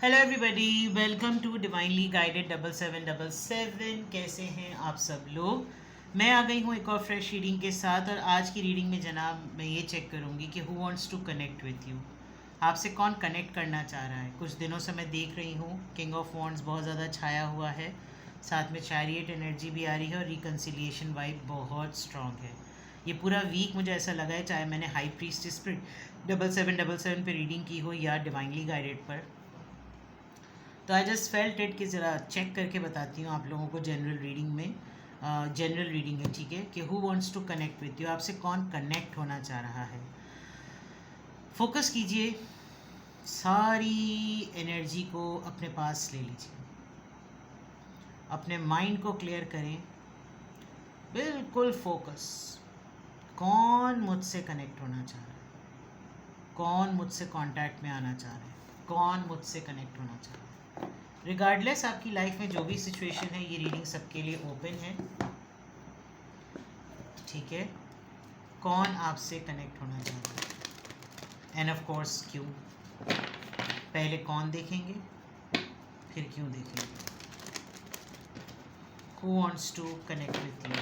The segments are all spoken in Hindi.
Hello everybody, welcome to divinely guided 7777। कैसे हैं आप सब लोग। मैं आ गई हूँ एक और फ्रेश रीडिंग के साथ। और आज की रीडिंग में जनाब मैं ये चेक करूँगी कि who wants to connect with you. आपसे कौन कनेक्ट करना चाह रहा है। कुछ दिनों से मैं देख रही हूँ किंग ऑफ वॉन्ड्स बहुत ज़्यादा छाया हुआ है, साथ में चैरियट एनर्जी भी आ रही है और रिकन्सिलिएशन वाइब बहुत स्ट्रांग है। ये पूरा वीक मुझे ऐसा लगा है, चाहे मैंने हाई प्रीस्टिस पर 7777 पे रीडिंग की हो या डिवाइनली गाइडेड पर, तो आई जस्ट फेल्ट इट कि ज़रा चेक करके बताती हूँ आप लोगों को। जनरल रीडिंग में जनरल रीडिंग है, ठीक है, कि who wants to connect with you. आपसे कौन कनेक्ट होना चाह रहा है। फोकस कीजिए, सारी एनर्जी को अपने पास ले लीजिए, अपने माइंड को क्लियर करें, बिल्कुल फोकस। कौन मुझसे कनेक्ट होना चाह रहा है, कौन मुझसे कांटेक्ट में आना चाह रहा है, कौन मुझसे कनेक्ट होना चाह रहा है। रिगार्डलेस आपकी लाइफ में जो भी सिचुएशन है, ये रीडिंग सबके लिए ओपन है, ठीक है। कौन आपसे कनेक्ट होना चाहता है एंड ऑफ कोर्स क्यों। पहले कौन देखेंगे, फिर क्यों देखेंगे। Who wants to connect with you.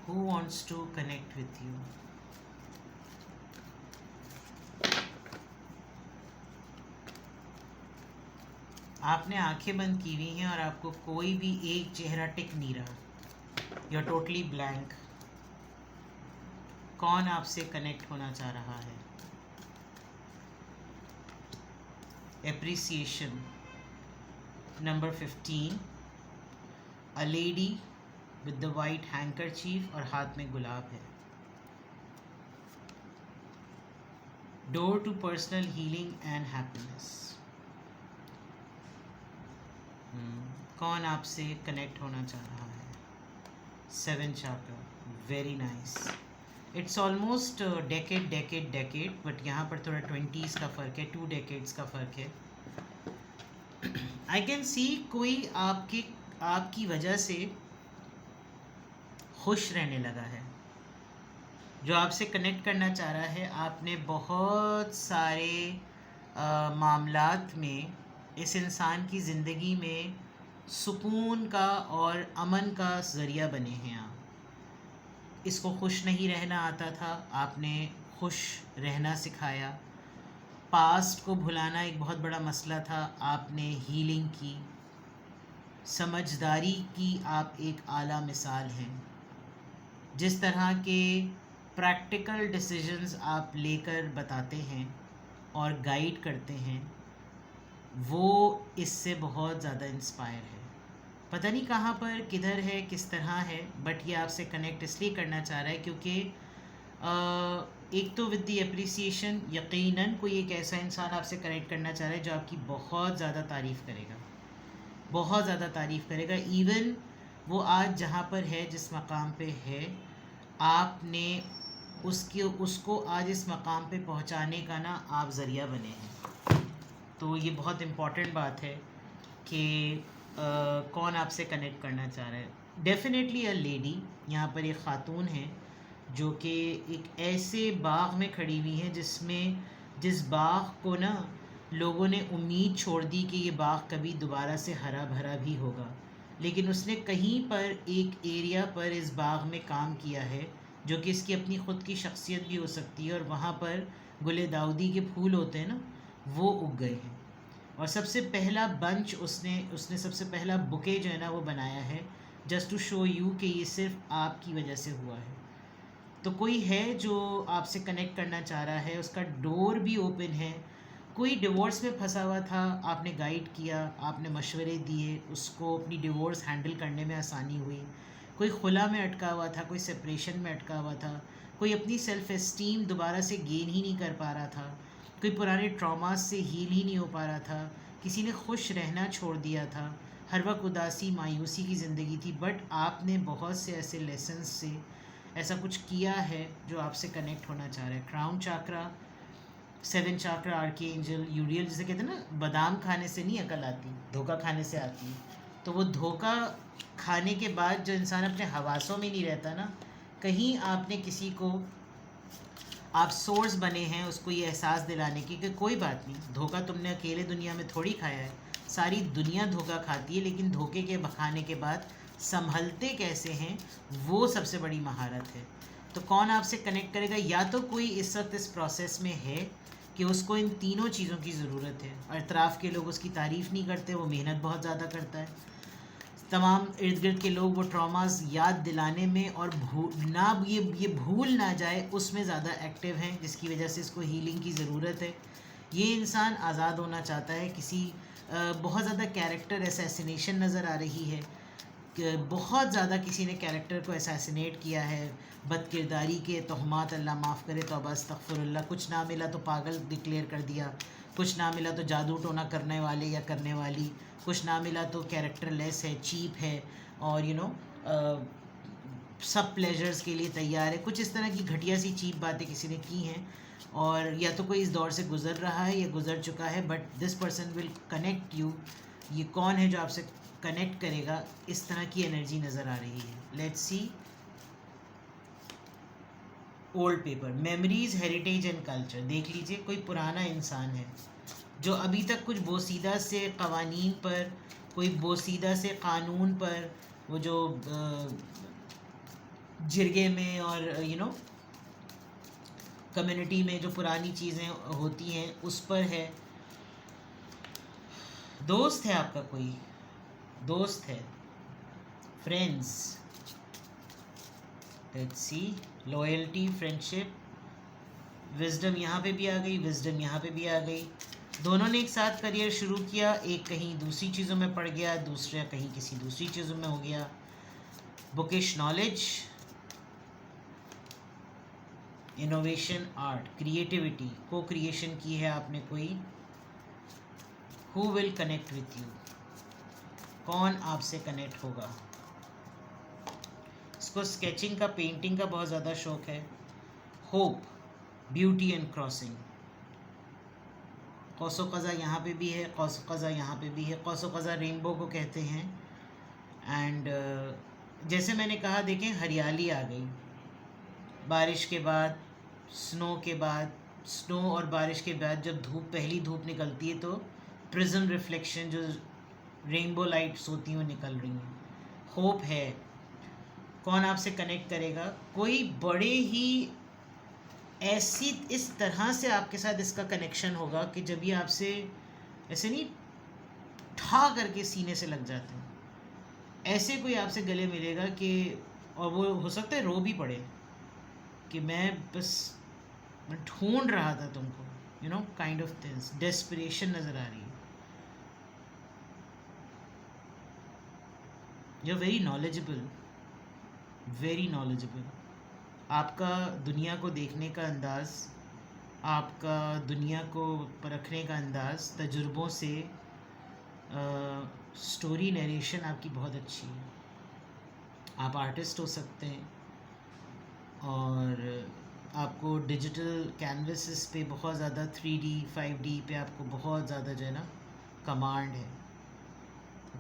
Who wants to connect with you? आपने आंखें बंद की हुई हैं और आपको कोई भी एक चेहरा टिक नहीं रहा। You are totally blank. कौन आपसे कनेक्ट होना चाह रहा है। Appreciation number 15, a lady with the white handkerchief और हाथ में गुलाब है। Door to personal healing and happiness. कौन आपसे कनेक्ट होना चाह रहा है। 7 chakra, very nice. It's almost decade, but यहाँ पर थोड़ा 20s का फ़र्क है, 2 डेकेड्स का फ़र्क है। आई कैन सी कोई आपकी वजह से खुश रहने लगा है। जो आपसे कनेक्ट करना चाह रहा है, आपने बहुत सारे मामलात में इस इंसान की ज़िंदगी में सुकून का और अमन का ज़रिया बने हैं। आप इसको खुश नहीं रहना आता था, आपने खुश रहना सिखाया। पास्ट को भुलाना एक बहुत बड़ा मसला था, आपने हीलिंग की। समझदारी की आप एक आला मिसाल हैं। जिस तरह के प्रैक्टिकल डिसीजंस आप लेकर बताते हैं और गाइड करते हैं, वो इससे बहुत ज़्यादा इंस्पायर है। पता नहीं कहाँ पर, किधर है, किस तरह है, बट ये आपसे कनेक्ट इसलिए करना चाह रहा है क्योंकि एक तो विद द एप्रिसिएशन, यकीनन कोई एक ऐसा इंसान आपसे कनेक्ट करना चाह रहा है जो आपकी बहुत ज़्यादा तारीफ़ करेगा, बहुत ज़्यादा तारीफ़ करेगा। इवन वो आज जहाँ पर है, जिस मकाम पे है, आपने उसको आज इस मकाम पे पहुँचाने का ना आप ज़रिया बने हैं। तो ये बहुत इम्पॉर्टेंट बात है कि कौन आपसे कनेक्ट करना चाह रहा है। डेफिनेटली अ लेडी, यहाँ पर एक ख़ातून है जो कि एक ऐसे बाग में खड़ी हुई है जिस बाग को ना लोगों ने उम्मीद छोड़ दी कि ये बाग कभी दोबारा से हरा भरा भी होगा, लेकिन उसने कहीं पर एक एरिया पर इस बाग में काम किया है जो कि इसकी अपनी ख़ुद की शख्सियत भी हो सकती है। और वहाँ पर गुले दाऊदी के फूल होते हैं ना, वो उग गए हैं। और सबसे पहला बंच उसने सबसे पहला बुके जो है ना वो बनाया है, जस्ट टू शो यू कि ये सिर्फ आपकी वजह से हुआ है। तो कोई है जो आपसे कनेक्ट करना चाह रहा है, उसका डोर भी ओपन है। कोई डिवोर्स में फंसा हुआ था, आपने गाइड किया, आपने मशवरे दिए, उसको अपनी डिवोर्स हैंडल करने में आसानी हुई। कोई खुला में अटका हुआ था, कोई सेपरेशन में अटका हुआ था, कोई अपनी सेल्फ़ एस्टीम दोबारा से गेन ही नहीं कर पा रहा था, कोई पुराने ट्रॉमास से हील ही नहीं हो पा रहा था, किसी ने खुश रहना छोड़ दिया था, हर वक्त उदासी मायूसी की ज़िंदगी थी। बट आपने बहुत से ऐसे लेसन्स से ऐसा कुछ किया है जो आपसे कनेक्ट होना चाह रहा है। Crown chakra, 7 chakra, archangel, Uriel, जिसे कहते हैं ना, बादाम खाने से नहीं अकल आती, धोखा खाने से आती है। तो वो धोखा खाने के बाद जो इंसान अपने हवासों में नहीं रहता ना, कहीं आपने किसी को, आप सोर्स बने हैं उसको ये एहसास दिलाने की कि कोई बात नहीं, धोखा तुमने अकेले दुनिया में थोड़ी खाया है, सारी दुनिया धोखा खाती है, लेकिन धोखे के खाने के बाद संभलते कैसे हैं वो सबसे बड़ी महारत है। तो कौन आपसे कनेक्ट करेगा? या तो कोई इस वक्त इस प्रोसेस में है कि उसको इन तीनों चीज़ों की ज़रूरत है, और अतराफ़ के लोग उसकी तारीफ़ नहीं करते, वो मेहनत बहुत ज़्यादा करता है, तमाम इर्द गिर्द के लोग वो ट्रॉमास याद दिलाने में और ये भूल ना जाए उसमें ज़्यादा एक्टिव हैं, जिसकी वजह से इसको हीलिंग की ज़रूरत है। ये इंसान आज़ाद होना चाहता है। किसी बहुत ज़्यादा कैरेक्टर असैसिनेशन नज़र आ रही है, बहुत ज़्यादा किसी ने कैरेक्टर को असैसिनेट किया है, बदकिरदारी के तहमात, अल्लाह माफ़ करे, तौबा अस्तगफिरुल्लाह। कुछ ना मिला तो पागल डिक्लेयर कर दिया, कुछ ना मिला तो जादू टोना करने वाले या करने वाली, कुछ ना मिला तो कैरेक्टर लेस है, चीप है, और सब प्लेजर्स के लिए तैयार है। कुछ इस तरह की घटिया सी चीप बातें किसी ने की हैं, और या तो कोई इस दौर से गुज़र रहा है या गुज़र चुका है, but this person will connect you. ये कौन है जो आपसे कनेक्ट करेगा? इस तरह की एनर्जी नज़र आ रही है। Let's see old paper, memories, heritage and culture. देख लीजिए, कोई पुराना इंसान है जो अभी तक कुछ बोसीदा से कवानीन पर, कोई बोसीदा से कानून पर, वो जो जिरगे में और कम्युनिटी में जो पुरानी चीज़ें होती हैं उस पर है। दोस्त है आपका, कोई दोस्त है, friends. Let's see, loyalty, friendship, wisdom यहाँ पे भी आ गई, विजडम यहाँ पे भी आ गई। दोनों ने एक साथ करियर शुरू किया, एक कहीं दूसरी चीज़ों में पड़ गया, दूसरा कहीं किसी दूसरी चीज़ों में हो गया। Bookish knowledge, innovation, art, creativity, को क्रिएशन की है आपने कोई। Who will connect with you? कौन आपसे कनेक्ट होगा? इसको स्केचिंग का, पेंटिंग का बहुत ज़्यादा शौक है। Hope, beauty and crossing. कौसो क़ज़ा यहाँ पे भी है, कौसो क़ज़ा यहाँ पे भी है। कौसो क़ज़ा रेनबो को कहते हैं। एंड जैसे मैंने कहा, देखें हरियाली आ गई, बारिश के बाद, स्नो के बाद, स्नो और बारिश के बाद जब धूप, पहली धूप निकलती है तो प्रिज्म रिफ्लेक्शन, जो रेनबो लाइट्स होती हैं वो निकल रही हैं। होप है। कौन आपसे कनेक्ट करेगा? कोई बड़े ही ऐसी, इस तरह से आपके साथ इसका कनेक्शन होगा कि जब ये आपसे ऐसे नहीं ठा करके सीने से लग जाते हैं, ऐसे कोई आपसे गले मिलेगा कि, और वो हो सकता है रो भी पड़े कि मैं ढूंढ रहा था तुमको, काइंड ऑफ थिंग्स। डेस्परेशन नज़र आ रही है। You are very knowledgeable, very knowledgeable. आपका दुनिया को देखने का अंदाज़, आपका दुनिया को परखने का अंदाज़, तजुर्बों से, स्टोरी नरेशन आपकी बहुत अच्छी है। आप आर्टिस्ट हो सकते हैं, और आपको डिजिटल कैनवसेस पे बहुत ज़्यादा 3D 5D पे आपको बहुत ज़्यादा जो है ना कमांड है।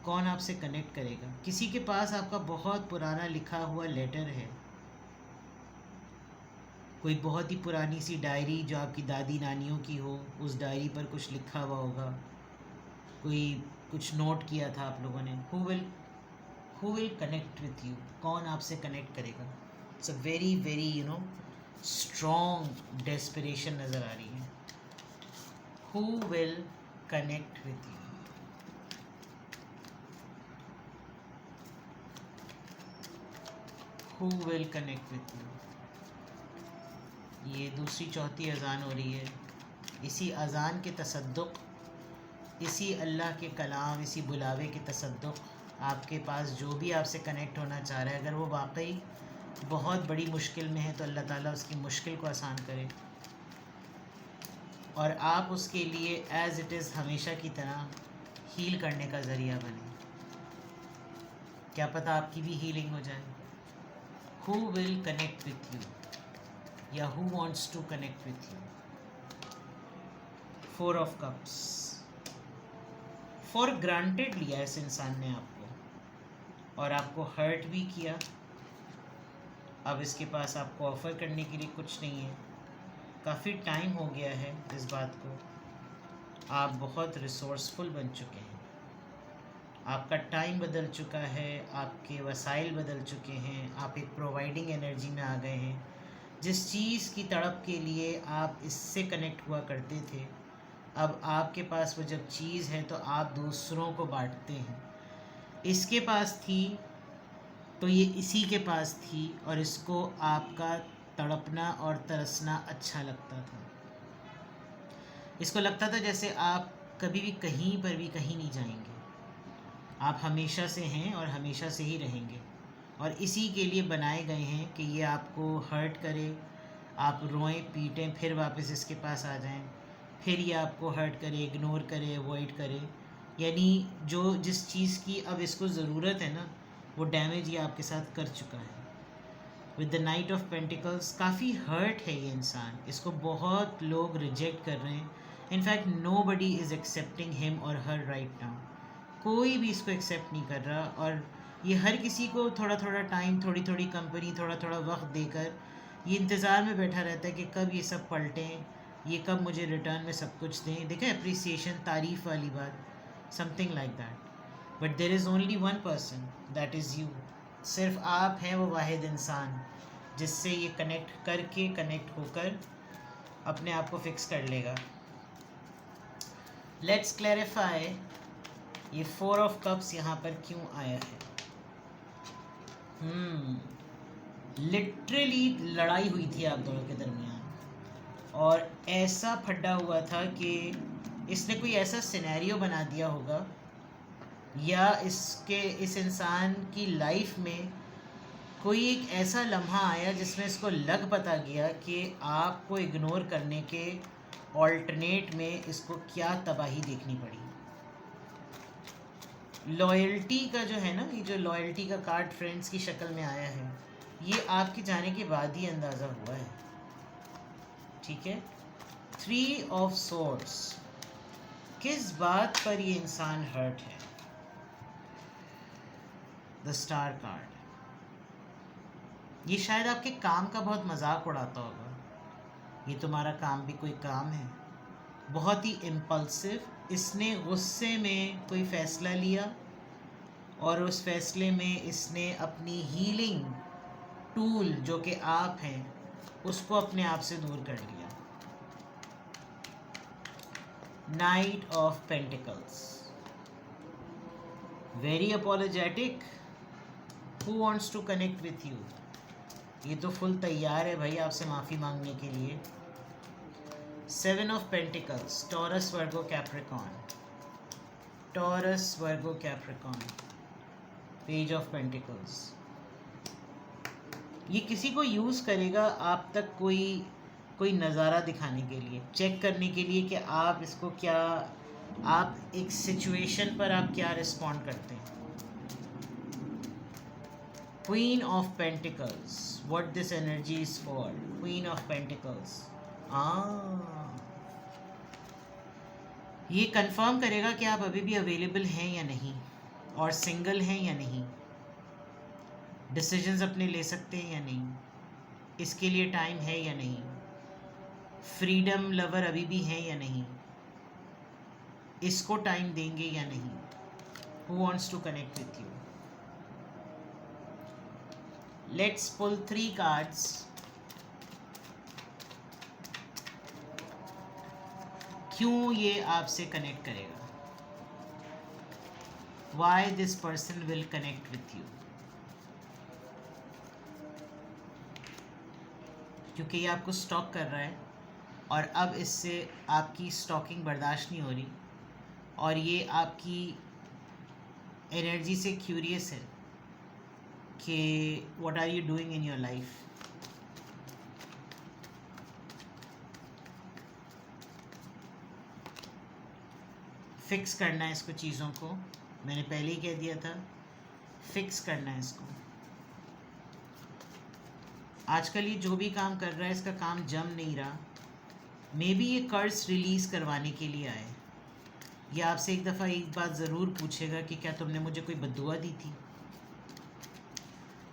कौन आपसे कनेक्ट करेगा? किसी के पास आपका बहुत पुराना लिखा हुआ लेटर है, कोई बहुत ही पुरानी सी डायरी जो आपकी दादी नानियों की हो, उस डायरी पर कुछ लिखा हुआ होगा, कोई कुछ नोट किया था आप लोगों ने। Who will connect with you? कौन आपसे कनेक्ट करेगा? It's a very very strong desperation नज़र आ रही है। Who will connect with you? Who will connect with you? ये दूसरी चौथी अज़ान हो रही है। इसी अज़ान के तसद्दुक़, इसी अल्लाह के कलाम, इसी बुलावे के तसद्दुक़, आपके पास जो भी आपसे कनेक्ट होना चाह रहा है, अगर वो वाकई बहुत बड़ी मुश्किल में है तो अल्लाह ताला उसकी मुश्किल को आसान करे, और आप उसके लिए एज़ इट इज़ हमेशा की तरह हील करने का ज़रिया बने। क्या पता आपकी भी हीलिंग हो जाए। Who will connect with you, या who wants to connect with you? 4 of cups. For granted लिया इस इंसान ने आपको, और आपको हर्ट भी किया। अब इसके पास आपको ऑफ़र करने के लिए कुछ नहीं है। काफ़ी टाइम हो गया है इस बात को। आप बहुत रिसोर्सफुल बन चुके हैं, आपका टाइम बदल चुका है, आपके वसाइल बदल चुके हैं, आप एक प्रोवाइडिंग एनर्जी में आ गए हैं। जिस चीज़ की तड़प के लिए आप इससे कनेक्ट हुआ करते थे, अब आपके पास वो जब चीज़ है तो आप दूसरों को बांटते हैं। इसके पास थी तो ये इसी के पास थी, और इसको आपका तड़पना और तरसना अच्छा लगता था। इसको लगता था जैसे आप कभी भी कहीं पर भी कहीं नहीं जाएंगे, आप हमेशा से हैं और हमेशा से ही रहेंगे, और इसी के लिए बनाए गए हैं कि ये आपको हर्ट करे, आप रोएं पीटें, फिर वापस इसके पास आ जाएं, फिर ये आपको हर्ट करे, इग्नोर करे, अवॉइड करे। यानी जो जिस चीज़ की अब इसको ज़रूरत है ना, वो डैमेज ये आपके साथ कर चुका है। With the night of pentacles काफ़ी हर्ट है ये इंसान, इसको बहुत लोग रिजेक्ट कर रहे हैं। In fact nobody is accepting him और हर राइट नाउ। कोई भी इसको एक्सेप्ट नहीं कर रहा, और ये हर किसी को थोड़ा थोड़ा टाइम, थोड़ी थोड़ी कंपनी, थोड़ा थोड़ा वक्त देकर ये इंतज़ार में बैठा रहता है कि कब ये सब पलटें, ये कब मुझे रिटर्न में सब कुछ दें। देखें, अप्रिसिएशन, तारीफ़ वाली बात, something like that. But there is only one person, that is you. सिर्फ आप हैं वो वाहिद इंसान जिससे ये कनेक्ट होकर अपने आप को फिक्स कर लेगा। लेट्स क्लैरिफाई ये 4 ऑफ कप्स यहाँ पर क्यों आया है। लिटरली लड़ाई हुई थी आप दोनों के दरमियान, और ऐसा फड्डा हुआ था कि इसने कोई ऐसा सिनेरियो बना दिया होगा, या इस इंसान की लाइफ में कोई एक ऐसा लम्हा आया जिसमें इसको लग पता गया कि आपको इग्नोर करने के ऑल्टरनेट में इसको क्या तबाही देखनी पड़ी। लॉयल्टी का जो है ना, ये जो लॉयल्टी का कार्ड फ्रेंड्स की शक्ल में आया है, ये आपके जाने के बाद ही अंदाज़ा हुआ है, ठीक है। 3 ऑफ सोर्ड्स, किस बात पर ये इंसान हर्ट है। द स्टार कार्ड, ये शायद आपके काम का बहुत मजाक उड़ाता होगा। ये तुम्हारा काम भी कोई काम है। बहुत ही इम्पल्सिव, इसने गुस्से में कोई फ़ैसला लिया, और उस फैसले में इसने अपनी हीलिंग टूल जो कि आप हैं उसको अपने आप से दूर कर लिया। Knight of pentacles, very apologetic, who wants to connect with you. ये तो फुल तैयार है भाई आपसे माफ़ी मांगने के लिए। 7 of pentacles, Taurus Virgo Capricorn, Taurus Virgo Capricorn. Page of pentacles, ये किसी को यूज़ करेगा आप तक कोई नज़ारा दिखाने के लिए, चेक करने के लिए कि आप इसको क्या, आप एक सिचुएशन पर आप क्या रिस्पॉन्ड करते हैं। Queen of pentacles, what this energy is for. Queen of pentacles, ये कंफर्म करेगा कि आप अभी भी अवेलेबल हैं या नहीं, और सिंगल हैं या नहीं, डिसीजंस अपने ले सकते हैं या नहीं, इसके लिए टाइम है या नहीं, फ्रीडम लवर अभी भी हैं या नहीं, इसको टाइम देंगे या नहीं। Who wants to connect with you. Let's pull 3 cards. क्यों ये आपसे कनेक्ट करेगा, why this person will connect with you. क्योंकि ये आपको स्टॉक कर रहा है, और अब इससे आपकी स्टॉकिंग बर्दाश्त नहीं हो रही, और ये आपकी एनर्जी से क्यूरियस है कि what are you doing in your life. Fix करना है इसको, चीज़ों को मैंने पहले ही कह दिया था, फिक्स करना है इसको। आजकल ये जो भी काम कर रहा है इसका काम जम नहीं रहा। मे बी ये कर्ज रिलीज़ करवाने के लिए आए, या आपसे एक दफ़ा एक बात ज़रूर पूछेगा कि क्या तुमने मुझे कोई बद्दुआ दी थी।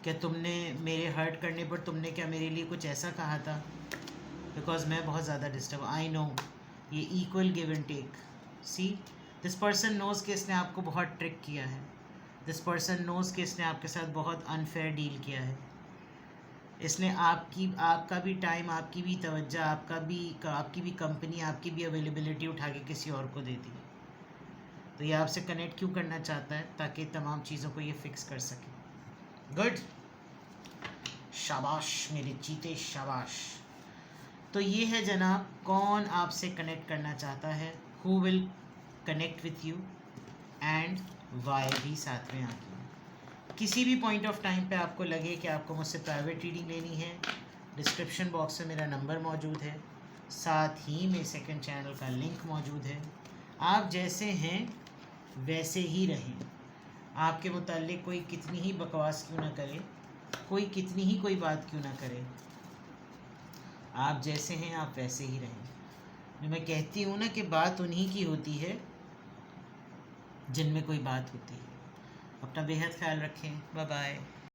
क्या तुमने मेरे हर्ट करने पर तुमने क्या मेरे लिए कुछ ऐसा कहा था? बिकॉज मैं बहुत ज़्यादा डिस्टर्ब, आई नो, ये equal give and take. See, this person knows कि इसने आपको बहुत ट्रिक किया है, दिस पर्सन नोज़ कि इसने आपके साथ बहुत अनफेयर डील किया है, इसने आपका भी टाइम, आपकी भी तवज्जो, आपकी भी कंपनी, आपकी भी अवेलेबिलिटी उठा के किसी और को दे दी। तो ये आपसे कनेक्ट क्यों करना चाहता है? ताकि तमाम चीज़ों को ये फिक्स कर सके। गुड, शाबाश मेरे चीते, शाबाश। तो ये है जनाब, कौन आपसे कनेक्ट करना चाहता है, who will connect with you, and why भी साथ में आती है। किसी भी पॉइंट ऑफ टाइम पे आपको लगे कि आपको मुझसे प्राइवेट रीडिंग लेनी है, डिस्क्रिप्शन बॉक्स में मेरा नंबर मौजूद है, साथ ही में सेकंड चैनल का लिंक मौजूद है। आप जैसे हैं वैसे ही रहें। आपके मुताल्लिक कोई कितनी ही बकवास क्यों ना करे, कोई कितनी ही कोई बात क्यों ना करे, आप जैसे हैं आप वैसे ही रहें। जो मैं कहती हूँ ना कि बात उन्हीं की होती है जिनमें कोई बात होती है। अपना बेहद ख्याल रखें। Bye bye.